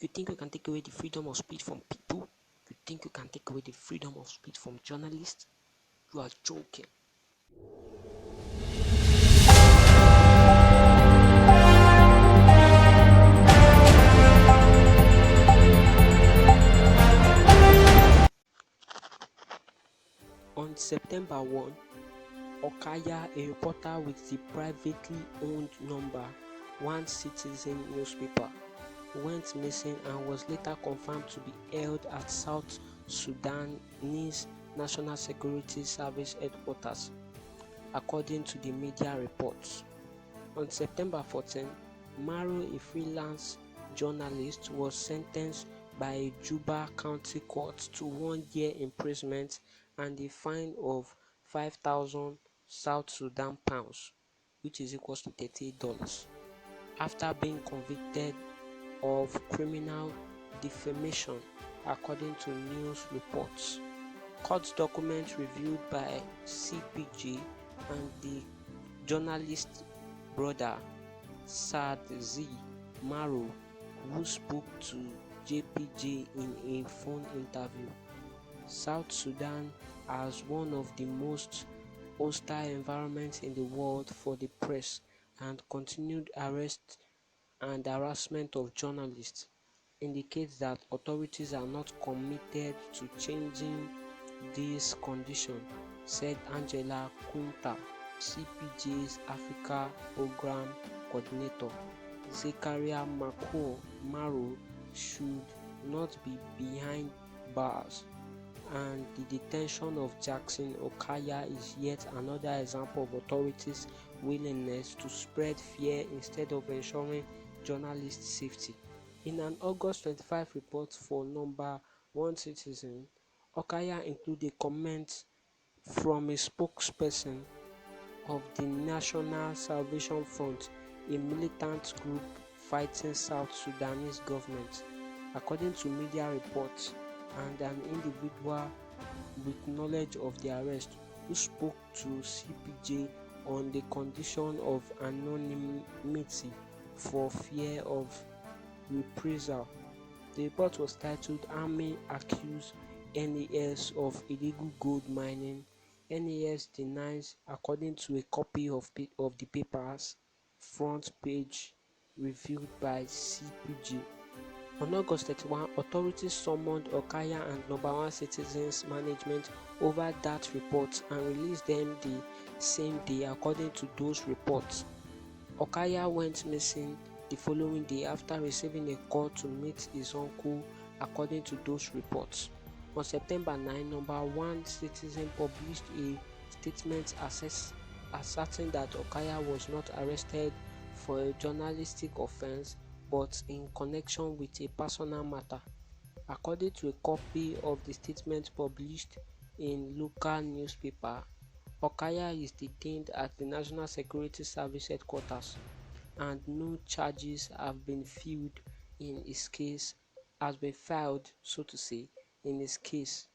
You think you can take away the freedom of speech from people? You think you can take away the freedom of speech from journalists? You are joking. On September 1, Okaya, a reporter with the privately owned number One Citizen newspaper, went missing and was later confirmed to be held at South Sudanese National Security Service headquarters, according to the media reports. On September 14, Maro, a freelance journalist, was sentenced by a Juba County court to 1 year imprisonment and a fine of 5,000 South Sudan pounds, which is equals to $38, after being convicted of criminal defamation, according to news reports. Court documents reviewed by CPJ and the journalist's brother Saad Z. Maro, who spoke to JPJ in a phone interview. South Sudan has one of the most hostile environments in the world for the press, and continued arrest and harassment of journalists indicates that authorities are not committed to changing this condition, said Angela Quinta, CPJ's Africa Program Coordinator. Zakaria Maro should not be behind bars, and the detention of Jackson Okaya is yet another example of authorities' willingness to spread fear instead of ensuring journalist safety. In an August 25 report for number One Citizen, Okaya included comments from a spokesperson of the National Salvation Front, a militant group fighting South Sudanese government, according to media reports, and an individual with knowledge of the arrest who spoke to CPJ on the condition of anonymity for fear of reprisal. The report was titled "Army Accuse NAS of Illegal Gold Mining. NAS Denies," according to a copy of the paper's front page reviewed by CPJ. On August 31, authorities summoned Okaya and number One Citizen's management over that report and released them the same day, according to those reports. Okaya went missing the following day after receiving a call to meet his uncle, according to those reports. On September 9, number One Citizen published a statement asserting that Okaya was not arrested for a journalistic offense but in connection with a personal matter. According to a copy of the statement published in local newspaper, Okaya is detained at the National Security Service headquarters, and no charges have been filed in his case, so to say, in his case,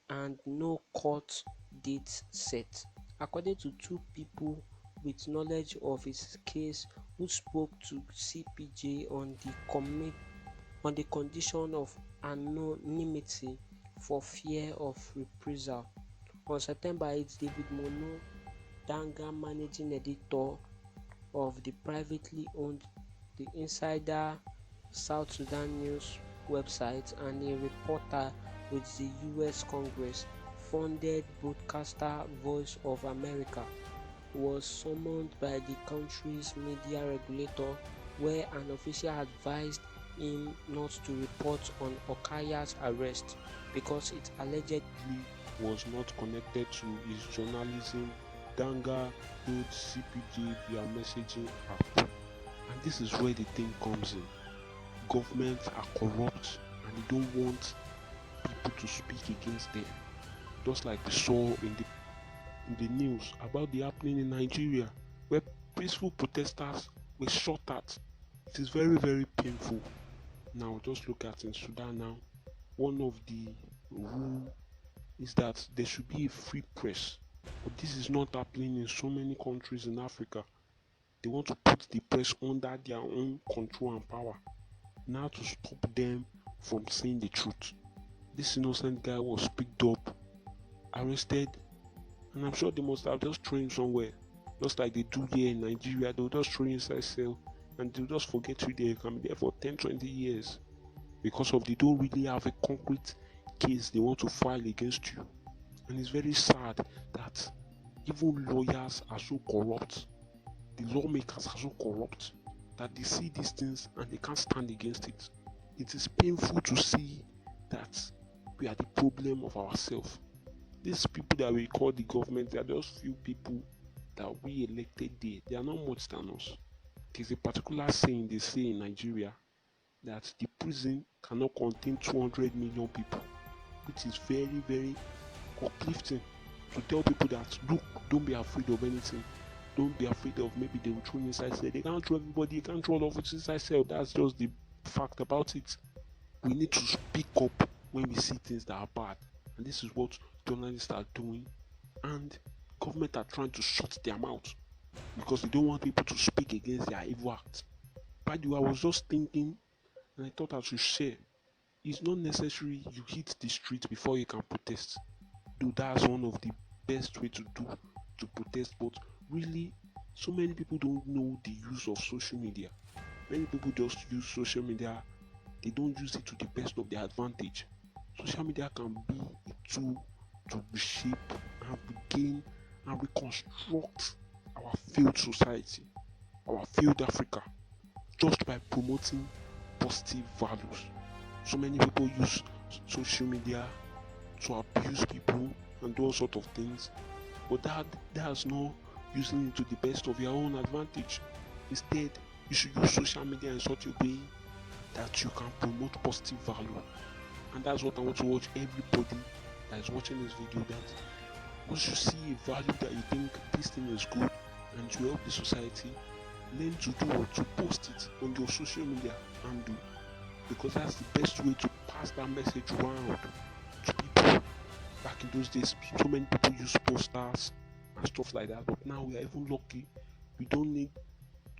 and no court date set. According to two people with knowledge of his case who spoke to CPJ on the condition of anonymity for fear of reprisal. On September 8, David Mono Danga, managing editor of the privately owned The Insider South Sudan News website and a reporter with the US Congress funded broadcaster Voice of America, was summoned by the country's media regulator, where an official advised him not to report on Okaya's arrest because it allegedly was not connected to his journalism. Danga told CPJ via messaging app. And this is where the thing comes in. Governments are corrupt and they don't want people to speak against them. Just like we saw in the news about the happening in Nigeria, where peaceful protesters were shot at. It is very, very painful. Now, just look at in Sudan now. One of the rules is that there should be a free press. But this is not happening in so many countries in Africa. They want to put the press under their own control and power. now to stop them from saying the truth. This innocent guy was picked up, arrested, and I'm sure they must have just thrown him somewhere, just like they do here in Nigeria. They'll just throw you inside cell and they'll just forget you there. You can be there for 10, 20 years because of they don't really have a concrete case they want to file against you. And it's very sad that even lawyers are so corrupt, the lawmakers are so corrupt that they see these things and they can't stand against it. It is painful to see that we are the problem of ourselves. These people that we call the government, they are just few people that we elected there. They are not much than us. There's a particular saying they say in Nigeria that the prison cannot contain 200 million people, which is very, very uplifting to tell people that look, don't be afraid of anything. Don't be afraid of maybe they will throw you inside cell. They can't throw everybody, they can't throw all of us inside cell. That's just the fact about it. We need to speak up when we see things that are bad. And this is what journalists are doing. And government are trying to shut their mouth because they don't want people to speak against their evil acts. By the way, I was just thinking and I thought I should share. It's not necessary you hit the street before you can protest. Though that's one of the best way to do to protest, but really so many people don't know the use of social media. Many people just use social media, they don't use it to the best of their advantage. Social media can be a tool to reshape and regain and reconstruct our failed society, our failed Africa, just by promoting positive values. So many people use social media to abuse people and do all sorts of things, but that's not using it to the best of your own advantage. Instead, you should use social media in such a way that you can promote positive value. And that's what I want to watch everybody that is watching this video, that once you see a value that you think this thing is good and to help the society, learn to do or to post it on your social media handle, because that's the best way to pass that message around to people. Back in those days, so many people use posters and stuff like that, but now we are even lucky. We don't need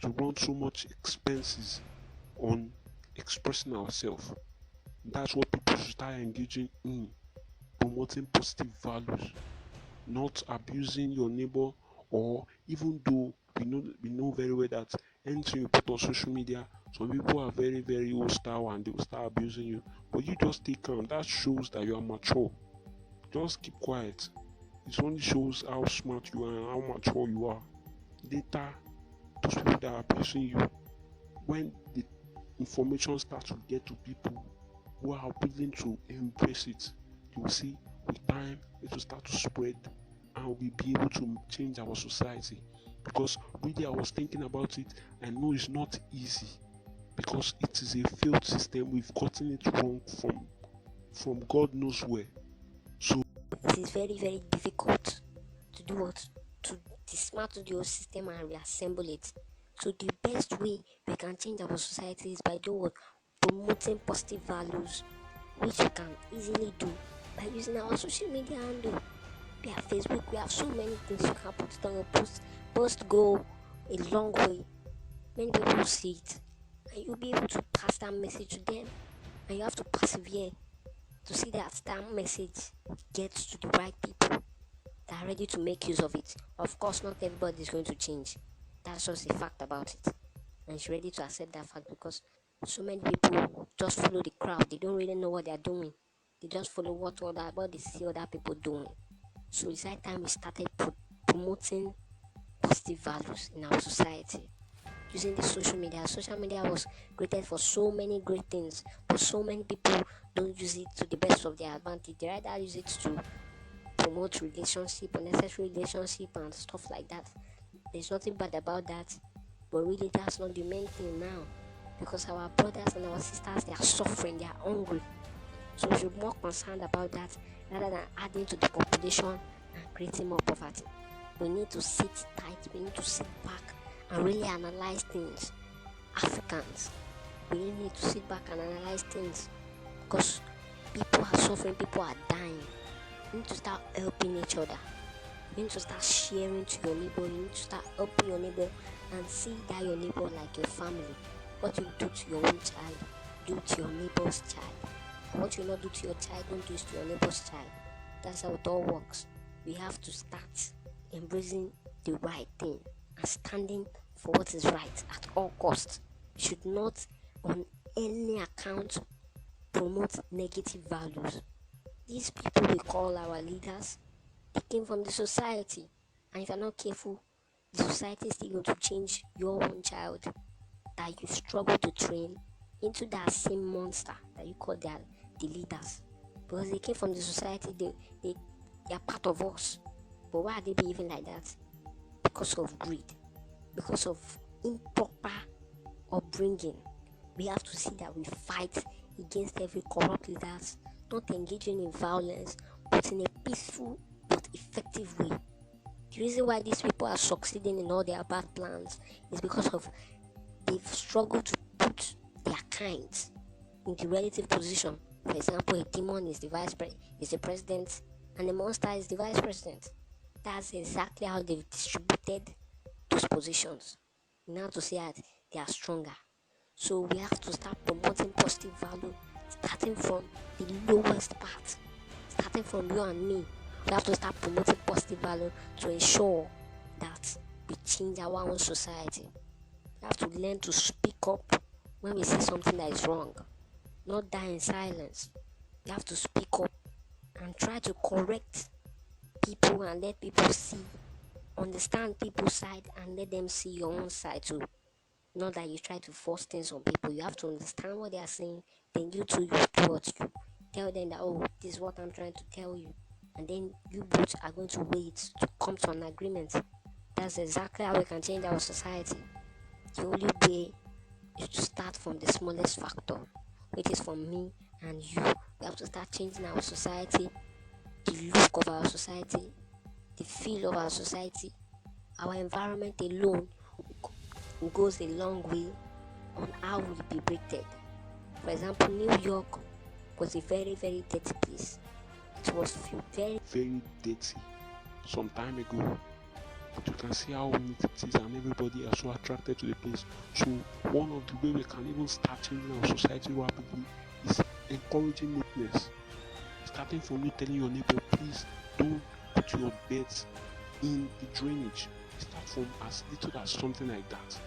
to run so much expenses on expressing ourselves. That's what people should start engaging in, promoting positive values, not abusing your neighbor, or even though we know very well that anything you put on social media, some people are very, very hostile and they will start abusing you. But you just stay calm. That shows that you are mature. Just keep quiet. It only shows how smart you are and how mature you are. Later, those people that are abusing you, when the information starts to get to people who are willing to embrace it, you will see with time it will start to spread and we'll be able to change our society. Because really, I was thinking about it. I know it's not easy because it is a failed system. We've gotten it wrong from God knows where. So It is very, very difficult to do what? To dismantle the whole system and reassemble it. So the best way we can change our society is by doing what? Promoting positive values, which we can easily do by using our social media handle. We have Facebook, we have so many things you can put it on your post. Post go a long way. Many people will see it. And you'll be able to pass that message to them. And you have to persevere to see that message gets to the right people that are ready to make use of it. Of course, not everybody is going to change. That's just a fact about it. And you're ready to accept that fact because so many people just follow the crowd. They don't really know what they're doing. They just follow what they see other people doing. So it's high time we started promoting positive values in our society. Using the social media. Social media was created for so many great things, but so many people don't use it to the best of their advantage. They rather use it to promote relationship, unnecessary relationship and stuff like that. There's nothing bad about that, but really that's not the main thing now, because our brothers and our sisters, they are suffering, they are hungry. So we should be more concerned about that rather than adding to the population and creating more poverty. We need to sit tight, we need to sit back and really analyze things. Africans, we really need to sit back and analyze things because people are suffering, people are dying. We need to start helping each other. You need to start sharing to your neighbor. You need to start helping your neighbor and see that your neighbor like your family. What you do to your own child, do to your neighbor's child. And what you not do to your child, don't do it to your neighbor's child. That's how it all works. We have to start embracing the right thing and standing for what is right at all costs. Should not on any account promote negative values. These people we call our leaders, they came from the society, and if you're not careful, the society is still going to change your own child that you struggle to train into that same monster that you call the leaders, because they came from the society. They are part of us. But why are they behaving like that? Because of greed, because of improper upbringing. We have to see that we fight against every corrupt leaders, not engaging in violence, but in a peaceful but effective way. The reason why these people are succeeding in all their bad plans is because of they've struggled to put their kind in the relative position. For example, a demon is the president, and a monster is the vice president. That's exactly how they've distributed those positions. Now to say that they are stronger. So we have to start promoting positive value, starting from the lowest part, starting from you and me. We have to start promoting positive value to ensure that we change our own society. We have to learn to speak up when we see something that is wrong, not die in silence. We have to speak up and try to correct people and let people see, understand people's side and let them see your own side too. Not that you try to force things on people. You have to understand what they are saying. Then you too, you do what you tell them that, oh, this is what I'm trying to tell you. And then you both are going to wait to come to an agreement. That's exactly how we can change our society. The only way is to start from the smallest factor, which is from me and you. We have to start changing our society, the look of our society, the feel of our society. Our environment alone goes a long way on how we'll be rated. For example, New York was a very, very dirty place. It was very, Very dirty some time ago, but you can see how neat it is, and everybody are so attracted to the place. So one of the way we can even start changing our society rapidly is encouraging neatness. Starting from you telling your neighbor, please don't put your beds in the drainage. Start from as little as something like that.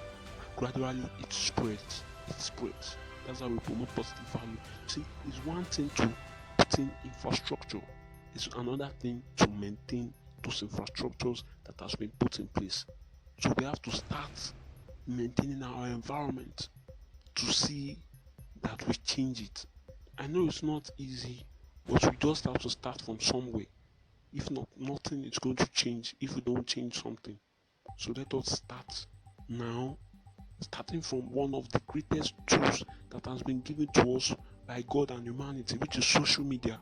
Gradually it spreads. It spreads. That's how we promote positive value. See, it's one thing to put in infrastructure. It's another thing to maintain those infrastructures that has been put in place. So we have to start maintaining our environment to see that we change it. I know it's not easy, but we just have to start from somewhere. If not, nothing is going to change if we don't change something. So let us start now, starting from one of the greatest tools that has been given to us by God and humanity, which is social media.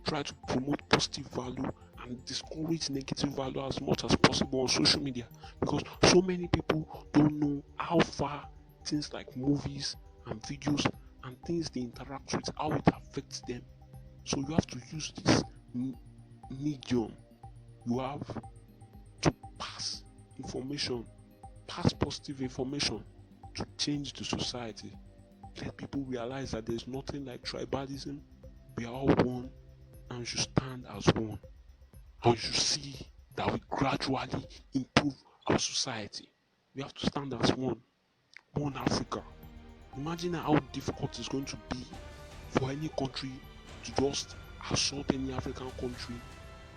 Try to promote positive value and discourage negative value as much as possible on social media, because so many people don't know how far things like movies and videos and things they interact with, how it affects them. So you have to use this medium. You have to pass information, pass positive information to change the society. Let people realize that there's nothing like tribalism. We are all one and we should stand as one. And we should see that we gradually improve our society. We have to stand as one Africa. Imagine how difficult it's going to be for any country to just assault any African country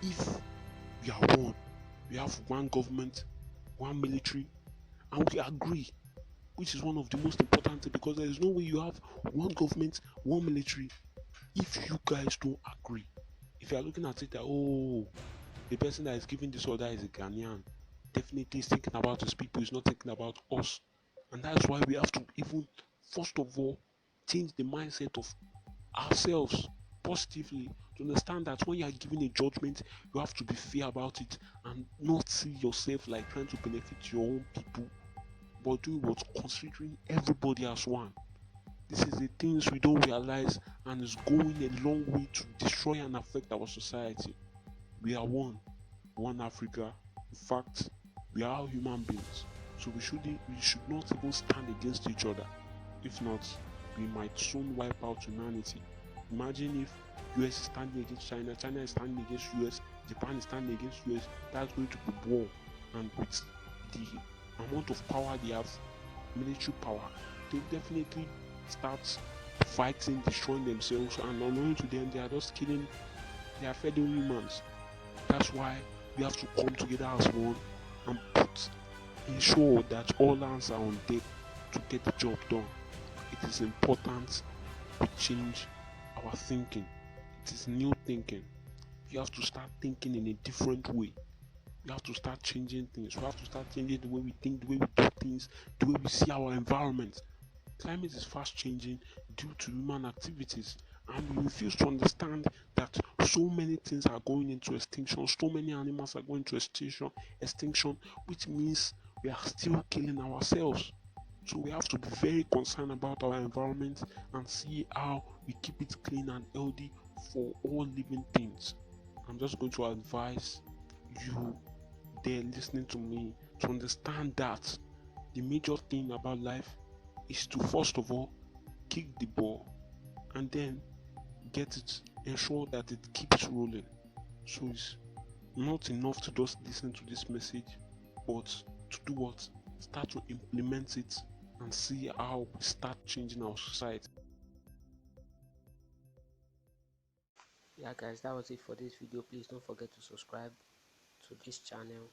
if we are one. We have one government, one military, and we agree, which is one of the most important things, because there is no way you have one government, one military if you guys don't agree. If you are looking at it that, oh, the person that is giving this order is a Ghanaian, definitely is thinking about his people, is not thinking about us. And that's why we have to even, first of all, change the mindset of ourselves positively, to understand that when you are giving a judgment, you have to be fair about it and not see yourself like trying to benefit your own people, but do what considering everybody as one. This is the things we don't realize, and is going a long way to destroy and affect our society. We are one Africa. In fact, we are all human beings. So we should not even stand against each other. If not, we might soon wipe out humanity. Imagine if US is standing against China, China is standing against US, Japan is standing against US. That's going to be war. And with the amount of power they have, military power, they'll definitely start fighting, destroying themselves, and unknown to them, they are just killing their fellow humans. That's why we have to come together as one and ensure that all hands are on deck to get the job done. It is important we change our thinking. It is new thinking. We have to start thinking in a different way. We have to start changing things. We have to start changing the way we think, the way we do things, the way we see our environment. Climate is fast changing due to human activities, and we refuse to understand that so many things are going into extinction, so many animals are going into extinction, which means we are still killing ourselves. So we have to be very concerned about our environment and see how we keep it clean and healthy for all living things. I'm just going to advise you there listening to me to understand that the major thing about life is to first of all kick the ball and then get it, ensure that it keeps rolling. So it's not enough to just listen to this message, but to do what? Start to implement it and see how we start changing our society. Yeah guys, that was it for this video. Please don't forget to subscribe to this channel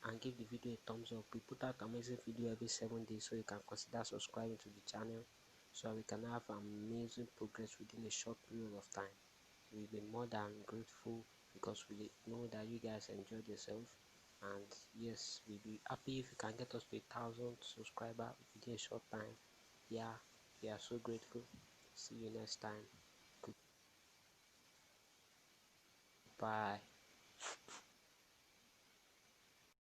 and give the video a thumbs up. We put out amazing video every 7 days, so you can consider subscribing to the channel so we can have amazing progress within a short period of time. We'll be more than grateful because we know that you guys enjoyed yourself, and yes, we'll be happy if you can get us to 1,000 subscribers within a short time. Yeah, we are so grateful. See you next time. Goodbye.